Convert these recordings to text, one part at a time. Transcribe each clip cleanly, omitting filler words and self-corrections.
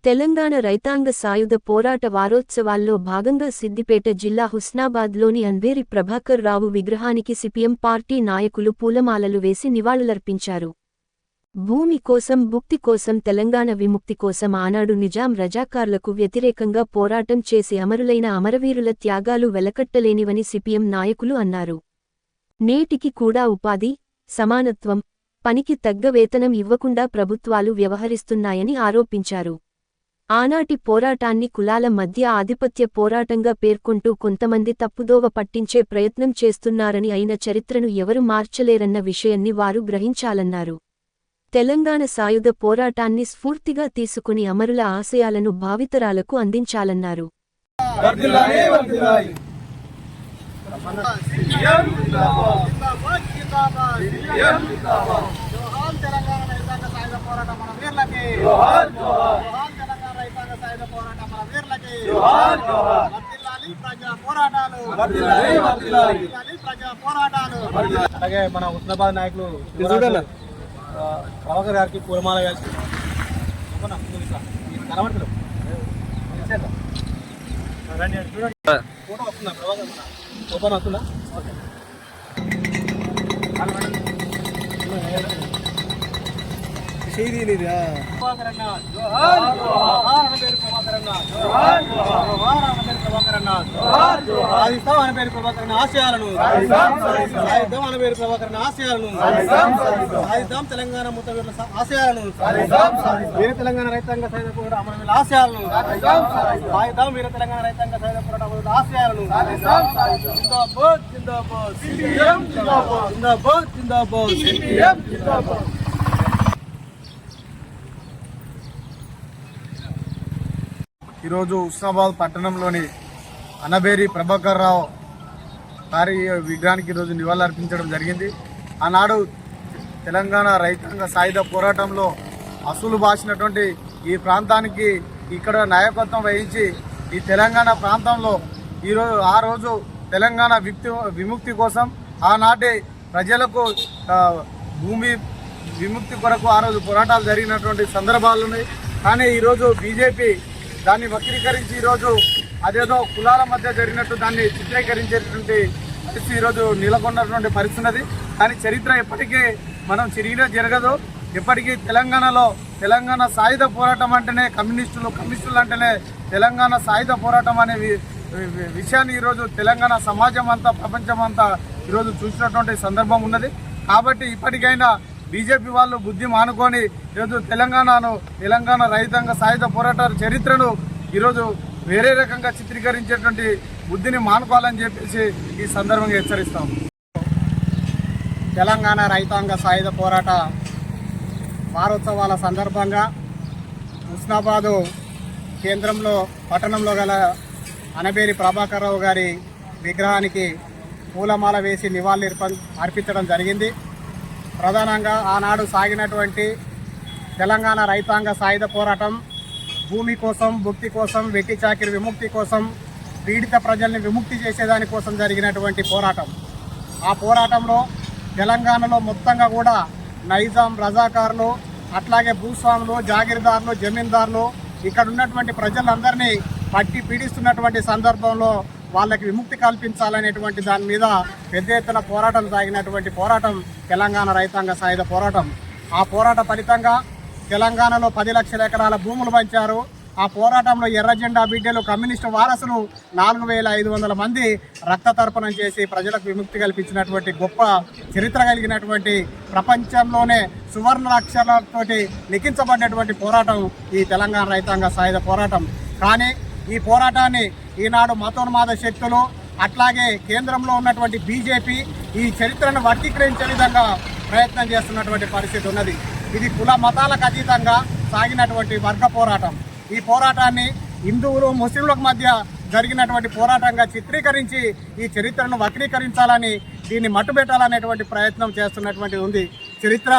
తెలంగాణ రైతాంగ సాయుధ పోరాట వారోత్సవాల్లో భాగంగా సిద్దిపేట జిల్లా హుస్నాబాద్లోని అన్వేరి ప్రభాకర్ రావు విగ్రహానికి సిపిఎం పార్టీ నాయకులు పూలమాలలు వేసి నివాళులర్పించారు. భూమి కోసం భుక్తి కోసం తెలంగాణ విముక్తి కోసం ఆనాడు నిజాం రజాకార్లకు వ్యతిరేకంగా పోరాటం చేసి అమరులైన అమరవీరుల త్యాగాలు వెలకట్టలేనివని సిపిఎం నాయకులు అన్నారు. నేటికి కూడా ఉపాధి, సమానత్వం, పనికి తగ్గ వేతనం ఇవ్వకుండా ప్రభుత్వాలు వ్యవహరిస్తున్నాయని ఆరోపించారు. ఆనాటి పోరాటాన్ని కులాల మధ్య ఆధిపత్య పోరాటంగా పేర్కొంటూ కొంతమంది తప్పుదోవ పట్టించే ప్రయత్నం చేస్తున్నారని అయిన చరిత్రను ఎవరు మార్చలేరన్న విషయాన్ని వారు గ్రహించాలన్నారు. తెలంగాణ సాయుధ పోరాటాన్ని స్ఫూర్తిగా తీసుకుని అమరుల ఆశయాలను భావితరాలకు అందించాలన్నారు. అలాగే మన హుస్నాబాద్ నాయకులు ప్రభాకర్ గారికి పూలమాల వేసి ఫోటో వస్తుందా? ప్రభాకర్ ఓపెన్ వస్తుందా? ఆశయాలను తెలంగాణ ముత్తవీరుల ఆశయాలను వీర తెలంగాణ రైతాంగ సాయుధ పోరాట అమరవీరుల ఆశయాలను వీర తెలంగాణ రైతాంగ సాయుధ పోరాట అమరవీరుల ఆశయాలను ఈరోజు హుస్నాబాద్ పట్టణంలోని అనబేరి ప్రభాకర్ రావు గారి విగ్రహానికి ఈరోజు నివాళులర్పించడం జరిగింది. ఆనాడు తెలంగాణ రైతాంగ సాయుధ పోరాటంలో అసలు బాసినటువంటి ఈ ప్రాంతానికి ఇక్కడ నాయకత్వం వహించి ఈ తెలంగాణ ప్రాంతంలో ఆ రోజు తెలంగాణ విముక్తి కోసం ఆనాటి ప్రజలకు భూమి విముక్తి కొరకు ఆ రోజు పోరాటాలు జరిగినటువంటి సందర్భాలు ఉన్నాయి. కానీ ఈరోజు బీజేపీ దాన్ని వక్రీకరించి ఈరోజు అదేదో కులాల మధ్య జరిగినట్టు దాన్ని చిత్రీకరించేటువంటి పరిస్థితి ఈరోజు నెలకొన్నటువంటి పరిస్థితి ఉన్నది. కానీ చరిత్ర ఎప్పటికీ మనం జరగదు. ఎప్పటికీ తెలంగాణలో తెలంగాణ సాయుధ పోరాటం అంటేనే కమ్యూనిస్టులు అంటేనే తెలంగాణ సాయుధ పోరాటం అనే విషయాన్ని ఈరోజు తెలంగాణ సమాజం అంతా ప్రపంచం అంతా ఈరోజు చూసినటువంటి సందర్భం ఉన్నది. కాబట్టి ఇప్పటికైనా బీజేపీ వాళ్ళు బుద్ధి మానుకొని ఈరోజు తెలంగాణ రైతాంగ సాయుధ పోరాట చరిత్రను ఈరోజు వేరే రకంగా చిత్రీకరించేటువంటి బుద్ధిని మానుకోవాలని చెప్పేసి ఈ సందర్భంగా హెచ్చరిస్తాం. తెలంగాణ రైతాంగ సాయుధ పోరాట వారోత్సవాల సందర్భంగా హుస్నాబాదు కేంద్రంలో పట్టణంలో గల అనబేరి ప్రభాకర్ రావు గారి విగ్రహానికి పూలమాల వేసి నివాళులు అర్పించడం జరిగింది. ప్రధానంగా ఆనాడు సాగినటువంటి తెలంగాణ రైతాంగ సాయుధ పోరాటం భూమి కోసం భుక్తి కోసం వెట్టి చాకిరి విముక్తి కోసం పీడిత ప్రజల్ని విముక్తి చేసేదానికోసం జరిగినటువంటి పోరాటం. ఆ పోరాటంలో తెలంగాణలో మొత్తంగా కూడా నైజాం రజాకారులు అట్లాగే భూస్వాములు జాగీర్దారులు జమీందారులు ఇక్కడ ఉన్నటువంటి ప్రజలందరినీ పట్టి పీడిస్తున్నటువంటి సందర్భంలో వాళ్ళకి విముక్తి కల్పించాలనేటువంటి దాని మీద పెద్ద ఎత్తున పోరాటం సాగినటువంటి పోరాటం తెలంగాణ రైతాంగ సాయుధ పోరాటం. ఆ పోరాట ఫలితంగా తెలంగాణలో 10 లక్షల ఎకరాల భూములు పంచారు. ఆ పోరాటంలో ఎర్ర జెండా బిడ్డలు కమ్యూనిస్టు వారసులు 4500 మంది రక్త తర్పణం చేసి ప్రజలకు విముక్తి కల్పించినటువంటి గొప్ప చరిత్ర కలిగినటువంటి ప్రపంచంలోనే సువర్ణ అక్షరాలతోటి లిఖించబడినటువంటి పోరాటం ఈ తెలంగాణ రైతాంగ సాయుధ పోరాటం. కానీ ఈ పోరాటాన్ని ఈనాడు మతోన్మాద శక్తులు అట్లాగే కేంద్రంలో ఉన్నటువంటి బీజేపీ ఈ చరిత్రను వర్గీకరించే విధంగా ప్రయత్నం చేస్తున్నటువంటి పరిస్థితి ఉన్నది. ఇది కుల మతాలకు అతీతంగా సాగినటువంటి వర్గ పోరాటం. ఈ పోరాటాన్ని హిందువులు ముస్లింల మధ్య జరిగినటువంటి పోరాటంగా చిత్రీకరించి ఈ చరిత్రను వక్రీకరించాలని దీన్ని మట్టుబెట్టాలనేటువంటి ప్రయత్నం చేస్తున్నటువంటి ఉంది. చరిత్ర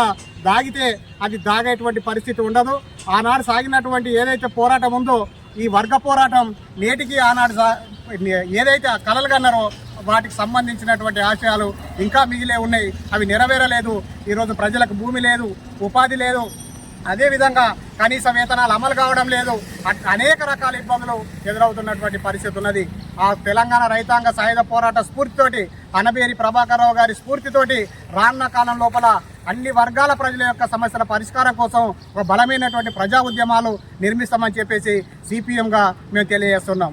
దాగితే అది దాగేటువంటి పరిస్థితి ఉండదు. ఆనాడు సాగినటువంటి ఏదైతే పోరాటం ఉందో ఈ వర్గ పోరాటం నేటికి ఆనాడు ఏదైతే కలలు కన్నారో వాటికి సంబంధించినటువంటి ఆశయాలు ఇంకా మిగిలే ఉన్నాయి. అవి నెరవేరలేదు. ఈరోజు ప్రజలకు భూమి లేదు, ఉపాధి లేదు, అదేవిధంగా కనీస వేతనాలు అమలు కావడం లేదు. అనేక రకాల ఇబ్బందులు ఎదురవుతున్నటువంటి పరిస్థితి ఉన్నది. ఆ తెలంగాణ రైతాంగ సాయుధ పోరాట స్ఫూర్తితోటి, అనబేరి ప్రభాకర్ రావు గారి స్ఫూర్తితోటి రానున్న కాలం లోపల అన్ని వర్గాల ప్రజల యొక్క సమస్యల పరిష్కారం కోసం ఒక బలమైనటువంటి ప్రజా ఉద్యమాలు నిర్మిస్తామని చెప్పేసి సిపిఎంగా మేము తెలియజేస్తున్నాం.